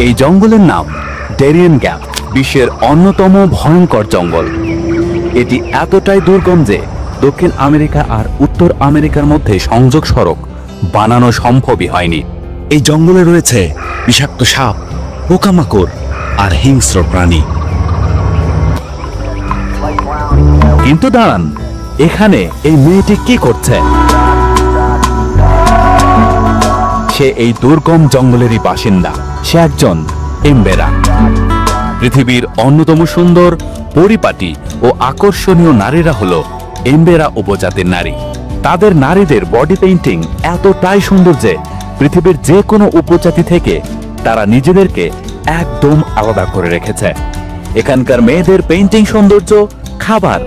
এই জঙ্গলের নাম ডেরিয়ান গ্যাপ, বিশ্বের অন্যতম ভয়ঙ্কর জঙ্গল। এটি এতটাই দুর্গম যে দক্ষিণ আমেরিকা আর উত্তর আমেরিকার মধ্যে সংযোগ সড়ক বানানো সম্ভবই হয়নি। এই জঙ্গলে রয়েছে বিষাক্ত সাপ, পোকামাকড় আর হিংস্র প্রাণী। কিন্তু দাঁড়ান, এখানে এই মেয়েটি কি করছে? সে এই দুর্গম জঙ্গলেরই বাসিন্দা। সে একজন এমবেরা। পৃথিবীর অন্যতম সুন্দর, পরিপাটি ও আকর্ষণীয় নারীরা হলো এমবেরা উপজাতির নারী। তাদের নারীদের বডি পেইন্টিং এতটাই সুন্দর যে পৃথিবীর যে কোনো উপজাতি থেকে তারা নিজেদেরকে একদম আলাদা করে রেখেছে। এখানকার মেয়েদের পেইন্টিং সৌন্দর্য, খাবার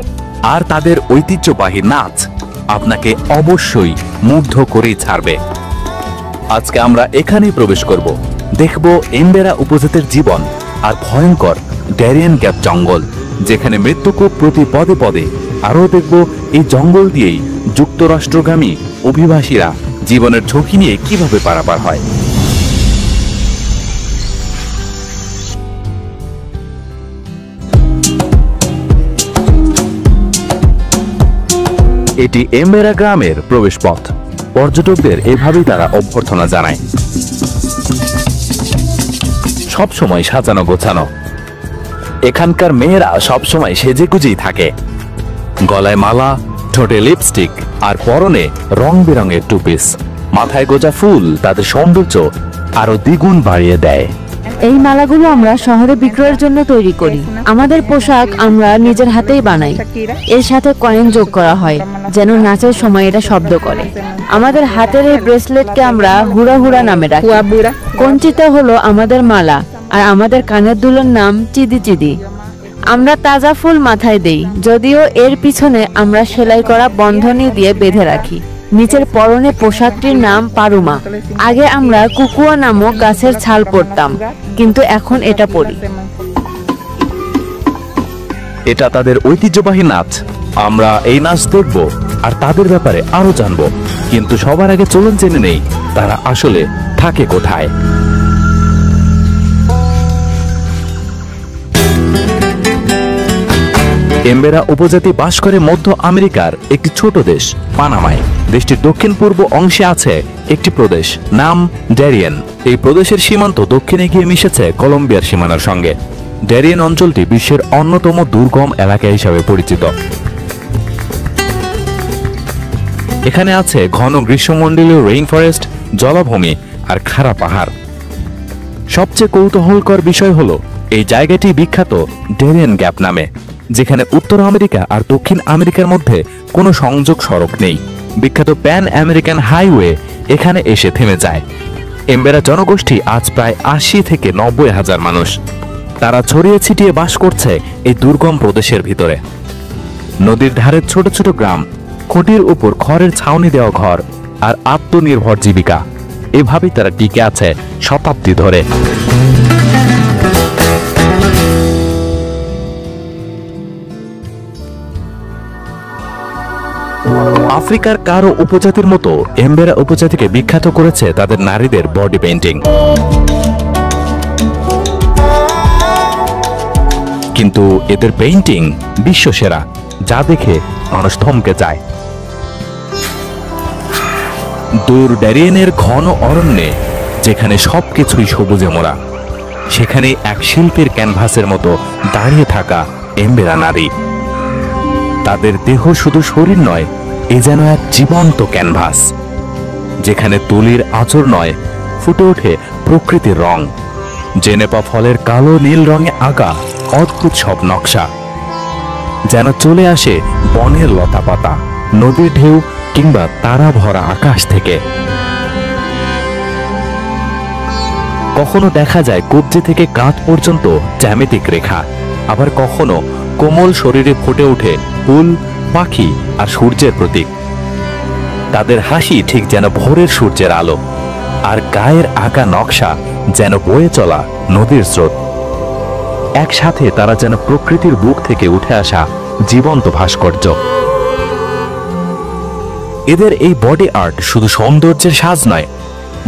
আর তাদের ঐতিহ্যবাহী নাচ আপনাকে অবশ্যই মুগ্ধ করেই ছাড়বে। আজকে আমরা এখানেই প্রবেশ করব, দেখব এমবেরা উপজাতির জীবন আর ভয়ঙ্কর ডেরিয়ান গ্যাপ জঙ্গল, যেখানে মৃত্যুকূপ প্রতি পদে পদে। আরও দেখব এই জঙ্গল দিয়েই যুক্তরাষ্ট্রগামী অভিবাসীরা জীবনের ঝুঁকি নিয়ে কিভাবে পারাপার হয়। এটি এমবেরা গ্রামের প্রবেশ পথ। পর্যটকদের এভাবেই তারা অভ্যর্থনা জানায়। সবসময় সাজানো গোছানো। এখানকার মেয়েরা সবসময় সেজেগুজেই থাকে। গলায় মালা, ঠোঁটে লিপস্টিক আর পরনে রং বেরঙের টুপিস। মাথায় গোজা ফুল তাদের সৌন্দর্য আরো দ্বিগুণ বাড়িয়ে দেয়। এই মালাগুলো আমরা শহরে বিক্রয়ের জন্য তৈরি করি। আমাদের পোশাক আমরা নিজের হাতেই বানাই। এর সাথে কয়েন যোগ করা হয় যেন নাচের সময় এটা শব্দ করে। আমাদের হাতের এই ব্রেসলেটকে আমরা হুড়া হুড়া নামে রাখি। কঞ্চিতা হলো আমাদের মালা, আর আমাদের কানের দুলের নাম চিদি চিদি। আমরা তাজা ফুল মাথায় দেই, যদিও এর পিছনে আমরা সেলাই করা বন্ধনী দিয়ে বেঁধে রাখি। নিচের পরনে পোশাকটির নাম পারুমা। আগে আমরা কুকুয়া নামক গাছের ছাল পরতাম, কিন্তু এখন এটা পরি। এটা তাদের ঐতিহ্যবাহী নাচ। আমরা এই নাচ দেখব আর তাদের ব্যাপারে আরো জানবো। কিন্তু সবার আগে চলুন জেনে নেই তারা আসলে থাকে কোথায়। এমবেরা উপজাতি বাস করে মধ্য আমেরিকার একটি ছোট দেশ পানামায়। দেশটির দক্ষিণ পূর্ব অংশে আছে একটি প্রদেশ, নাম ডেরিয়ান। এই প্রদেশের সীমান্ত দক্ষিণে গিয়ে মিশেছে কলম্বিয়ার সীমানার সঙ্গে। ডেরিয়ান অঞ্চলটি বিশ্বের অন্যতম দুর্গম এলাকা হিসাবে পরিচিত। এখানে আছে ঘন গ্রীষ্মমণ্ডলীয় রেইন ফরেস্ট, জলাভূমি আর খাড়া পাহাড়। সবচেয়ে কৌতূহলকর বিষয় হলো এই জায়গাটি বিখ্যাত ডেরিয়ান গ্যাপ নামে, যেখানে উত্তর আমেরিকা আর দক্ষিণ আমেরিকার মধ্যে কোনো সংযোগ সড়ক নেই। বিখ্যাত প্যান আমেরিকান হাইওয়ে এখানে এসে থেমে যায়। এমবেরা জনগোষ্ঠী আজ প্রায় ৮০ থেকে ৯০ হাজার মানুষ। তারা ছড়িয়ে ছিটিয়ে বাস করছে এই দুর্গম প্রদেশের ভিতরে। নদীর ধারে ছোট ছোট গ্রাম, খুঁটির উপর খড়ের ছাউনি দেওয়া ঘর আর আত্মনির্ভর জীবিকা। এভাবেই তারা টিকে আছে শতাব্দী ধরে। আফ্রিকার কারো উপজাতির মতো এমবেরা উপজাতিকে বিখ্যাত করেছে তাদের নারীদের বডি পেইন্টিং। কিন্তু এদের পেইন্টিং বিশ্বসেরা, যা দেখে মানুষ থমকে যায়। দূর ডেরিয়ানের ঘন অরণ্যে, যেখানে সবকিছুই সবুজে মোড়া, সেখানে এক শিল্পীর ক্যানভাসের মতো দাঁড়িয়ে থাকা এমবেরা নারী। তাদের দেহ শুধু শরীর নয়, এ যেন এক জীবন্ত ক্যানভাস, যেখানে তুলির আঁচড় নয়, ফুটে ওঠে প্রকৃতির রং। জেনেপা ফলের কালো নীল রঙে আঁকা অদ্ভুত সব নকশা, যেন চলে আসে বনের লতাপাতা, নদীর ঢেউ কিংবা তারা ভরা আকাশ থেকে। কখনো দেখা যায় কবজি থেকে কাঁধ পর্যন্ত জ্যামিতিক রেখা, আবার কখনো কোমল শরীরে ফুটে ওঠে ফুল, পাখি আর সূর্যের প্রতীক। তাদের হাসি ঠিক যেন ভোরের সূর্যের আলো, আর গায়ের আঁকা নকশা যেন বয়ে চলা নদীর স্রোত। একসাথে তারা যেন প্রকৃতির বুক থেকে উঠে আসা জীবন্ত ভাস্কর্য। এদের এই বডি আর্ট শুধু সৌন্দর্যের সাজ নয়,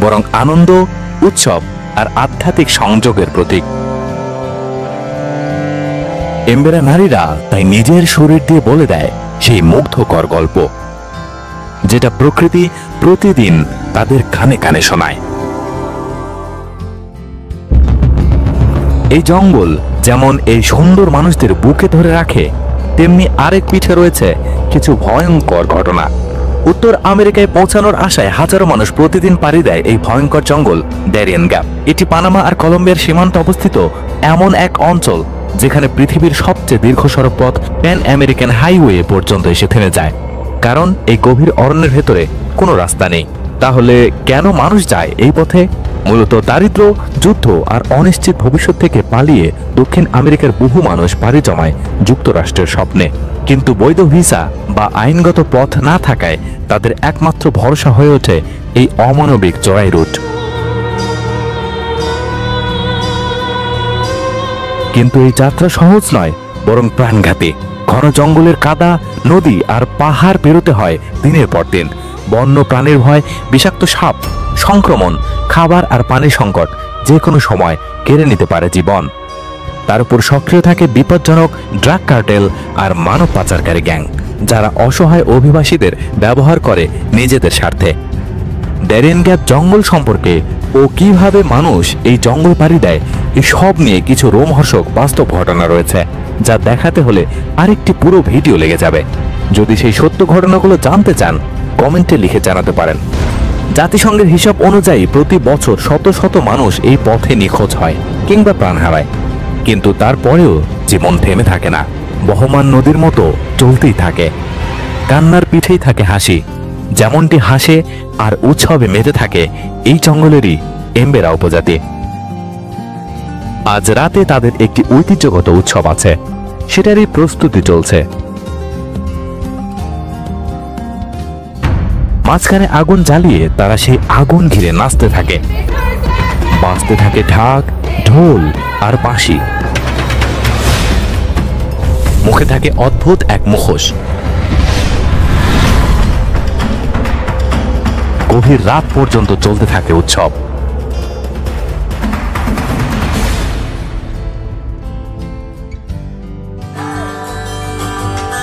বরং আনন্দ, উৎসব আর আধ্যাত্মিক সংযোগের প্রতীক। এমবেরা নারীরা তাই নিজের শরীর দিয়ে বলে দেয় সেই মুগ্ধকর গল্প, যেটা প্রকৃতি প্রতিদিন তাদের কানে কানে শোনায়। এই জঙ্গল যেমন এই সুন্দর মানুষদের বুকে ধরে রাখে, তেমনি আরেক পিঠে রয়েছে কিছু ভয়ঙ্কর ঘটনা। উত্তর আমেরিকায় পৌঁছানোর আশায় হাজারো মানুষ প্রতিদিন পাড়ি দেয় এই ভয়ঙ্কর জঙ্গল ড্যারিয়েন গ্যাপ। এটি পানামা আর কলম্বিয়ার সীমান্তে অবস্থিত এমন এক অঞ্চল যেখানে পৃথিবীর সবচেয়ে দীর্ঘ সড়কপথ প্যান আমেরিকান হাইওয়ে পর্যন্ত এসে থেমে যায়, কারণ এই গভীর অরণ্যের ভেতরে কোনো রাস্তা নেই। তাহলে কেন মানুষ যায় এই পথে? মূলত দারিদ্র্য, যুদ্ধ আর অনিশ্চিত ভবিষ্যৎ থেকে পালিয়ে দক্ষিণ আমেরিকার বহু মানুষ পাড়ি জমায় যুক্তরাষ্ট্রের স্বপ্নে। কিন্তু বৈধ ভিসা বা আইনগত পথ না থাকায় তাদের একমাত্র ভরসা হয়ে ওঠে এই অমানবিক চড়াই রুট। কিন্তু এই যাত্রা সহজ নয়, বরং প্রাণঘাতী। ঘন জঙ্গলের কাদা, নদী আর পাহাড় পেরোতে হয় দিনের পর দিন। বন্য প্রাণীর ভয়, বিষাক্ত সাপ, সংক্রমণ, খাবার আর পানির সংকট যে কোনো সময় কেড়ে নিতে পারে জীবন। তার উপর সক্রিয় থাকে বিপজ্জনক ড্রাগ কার্টেল আর মানব পাচারকারী গ্যাং, যারা অসহায় অভিবাসীদের ব্যবহার করে নিজেদের স্বার্থে। ড্যারিয়েন গ্যাপ জঙ্গল সম্পর্কে ও কিভাবে মানুষ এই জঙ্গল পাড়ি দেয়, এই সব নিয়ে কিছু রোমহর্ষক বাস্তব ঘটনা রয়েছে, যা দেখাতে হলে আরেকটি পুরো ভিডিও লেগে যাবে। যদি সেই সত্য ঘটনাগুলো জানতে চান, কমেন্টে লিখে জানাতে পারেন। জাতিসংঘের হিসাব অনুযায়ী প্রতি বছর শত শত মানুষ এই পথে নিখোঁজ হয় কিংবা প্রাণ হারায়। কিন্তু তারপরেও জীবন থেমে থাকে না, বহমান নদীর মতো চলতেই থাকে। কান্নার পিঠেই থাকে হাসি, যেমনটি হাসে আর উৎসবে মেতে থাকে এই জঙ্গলেরই এমবেরা উপজাতি। আজ রাতে তাদের একটি ঐতিহ্যগত উৎসব আছে, সেটারই প্রস্তুতি চলছে। মাঝখানে আগুন জ্বালিয়ে তারা সেই আগুন ঘিরে নাচতে থাকে, বাজতে থাকে ঢাক, ঢোল আর বাঁশি। মুখে থাকে অদ্ভুত এক মুখোশ। গভীর রাত পর্যন্ত চলতে থাকে উৎসব।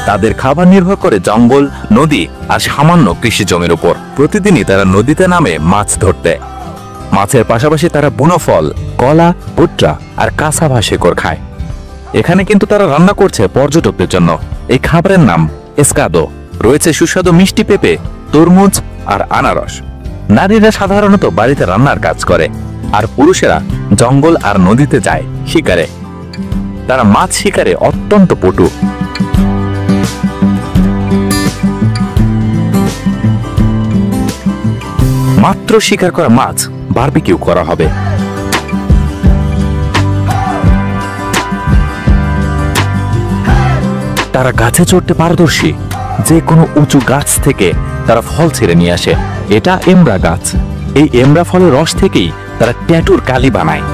তাদের খাবার নির্ভর করে জঙ্গল, নদী আর সামান্য কৃষি জমির উপর। প্রতিদিনই তারা নদীতে নামে মাছ ধরতে। মাছের পাশাপাশি তারা বুনো ফল, কলা, ভুট্টা আর কাঁচা শেকড় খায়। এখানে কিন্তু তারা রান্না করছে পর্যটকদের জন্য। এই খাবারের নাম এসকাদো। রয়েছে সুস্বাদু মিষ্টি পেঁপে, তরমুজ আর আনারস। নারীরা সাধারণত বাড়িতে রান্নার কাজ করে, আর পুরুষেরা জঙ্গল আর নদীতে যায় শিকারে। তারা মাছ শিকারে অত্যন্ত পটু। মাত্র শিকার করা মাছ বারবিকিউ করা হবে। তারা গাছে চড়তে পারদর্শী। যে কোনো উঁচু গাছ থেকে তারা ফল ছিঁড়ে নিয়ে আসে। এটা এমরা গাছ। এই এমরা ফলের রস থেকেই তারা ট্যাটুর কালি বানায়।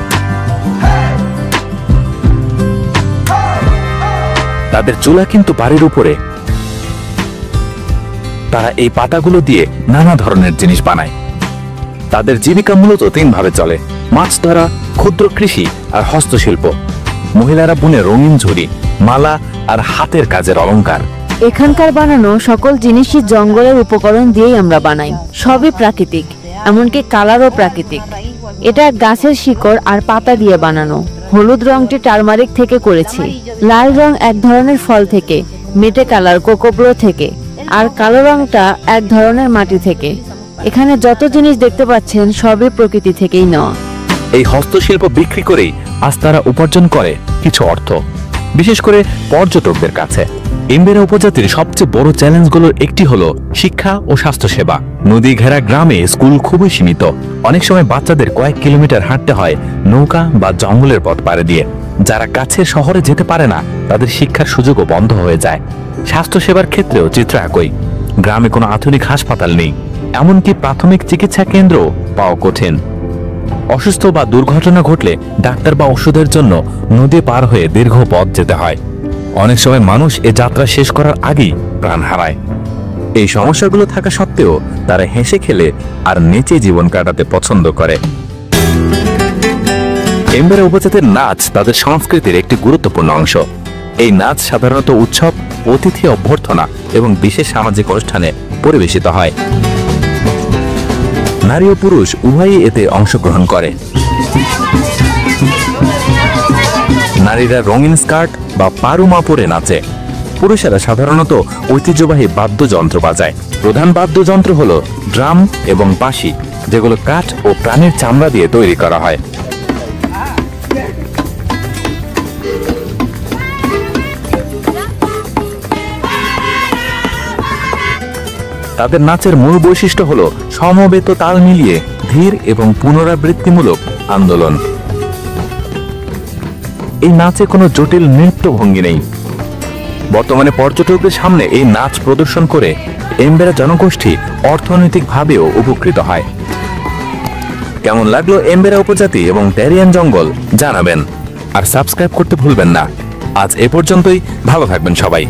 তাদের চুলা কিন্তু বাড়ির উপরে। তারা এই পাতাগুলো দিয়ে নানা ধরনের জিনিস বানায়। তাদের জীবিকা মূলত তিন ভাবে চলে: মাছ ধরা, ক্ষুদ্র কৃষি আর হস্তশিল্প। মহিলারা বুনে রঙিন ঝুড়ি, মালা আর হাতের কাজের অলংকার। এখানকার বানানো সকল জিনিসই জঙ্গলের উপকরণ দিয়েই আমরা বানাই। সবই প্রাকৃতিক, এমনকি কালারও প্রাকৃতিক। এটা গাছের শিকড় আর পাতা দিয়ে বানানো। হলুদ রংটি টারমারিক থেকে করেছি, লাল রং এক ধরনের ফল থেকে, মেটে কালার কোকোব্রো থেকে, আর কালো রংটা এক ধরনের মাটি থেকে। এখানে যত জিনিস দেখতে পাচ্ছেন সবই প্রকৃতি থেকেই নেওয়া। এই হস্তশিল্প বিক্রি করেই আজ তারা উপার্জন করে কিছু অর্থ, বিশেষ করে পর্যটকদের কাছে। এমবেরা উপজাতির সবচেয়ে বড় চ্যালেঞ্জগুলোর একটি হলো শিক্ষা ও স্বাস্থ্যসেবা। নদী ঘেরা গ্রামে স্কুল খুবই সীমিত। অনেক সময় বাচ্চাদের কয়েক কিলোমিটার হাঁটতে হয় নৌকা বা জঙ্গলের পথ পাড়ে দিয়ে। যারা কাছের শহরে যেতে পারে না, তাদের শিক্ষার সুযোগও বন্ধ হয়ে যায়। স্বাস্থ্যসেবার ক্ষেত্রেও চিত্র একই। গ্রামে কোনো আধুনিক হাসপাতাল নেই, এমনকি প্রাথমিক চিকিৎসা কেন্দ্র পাওয়া কঠিন। অসুস্থ বা দুর্ঘটনা ঘটলে ডাক্তার বা ওষুধের জন্য নদী পার হয়ে দীর্ঘ পথ যেতে হয়। অনেক সময় মানুষ এ যাত্রা শেষ করার আগেই প্রাণ হারায়। এই সমস্যাগুলো থাকা সত্ত্বেও তারা হেসে খেলে আর নেচে জীবন কাটাতে পছন্দ করে। এমবেরা উপজাতির নাচ তাদের সংস্কৃতির একটি গুরুত্বপূর্ণ অংশ। এই নাচ সাধারণত উৎসব, অতিথি অভ্যর্থনা এবং বিশেষ সামাজিক অনুষ্ঠানে পরিবেশিত হয়। নারী ও পুরুষ উভয়ই এতে অংশগ্রহণ করে। নারীরা রঙিন স্কার্ট বা পারুমা পরে নাচে। পুরুষেরা সাধারণত ঐতিহ্যবাহী বাদ্যযন্ত্র বাজায়। প্রধান বাদ্যযন্ত্র হলো ড্রাম এবং বাঁশি, যেগুলো কাঠ ও প্রাণীর চামড়া দিয়ে তৈরি করা হয়। তাদের নাচের মূল বৈশিষ্ট্য হলো সমবেত তাল মিলিয়ে ধীর এবং পুনরাবৃত্তিমূলক আন্দোলন। এই নাচে কোনো জটিল নৃত্য ভঙ্গি নেই। বর্তমানে পর্যটকদের সামনে এই নাচ প্রদর্শন করে এমবেরা জনগোষ্ঠী অর্থনৈতিকভাবেও উপকৃত হয়। কেমন লাগলো এমবেরা উপজাতি এবং ড্যারিয়ান জঙ্গল জানাবেন, আর সাবস্ক্রাইব করতে ভুলবেন না। আজ এ পর্যন্তই, ভালো থাকবেন সবাই।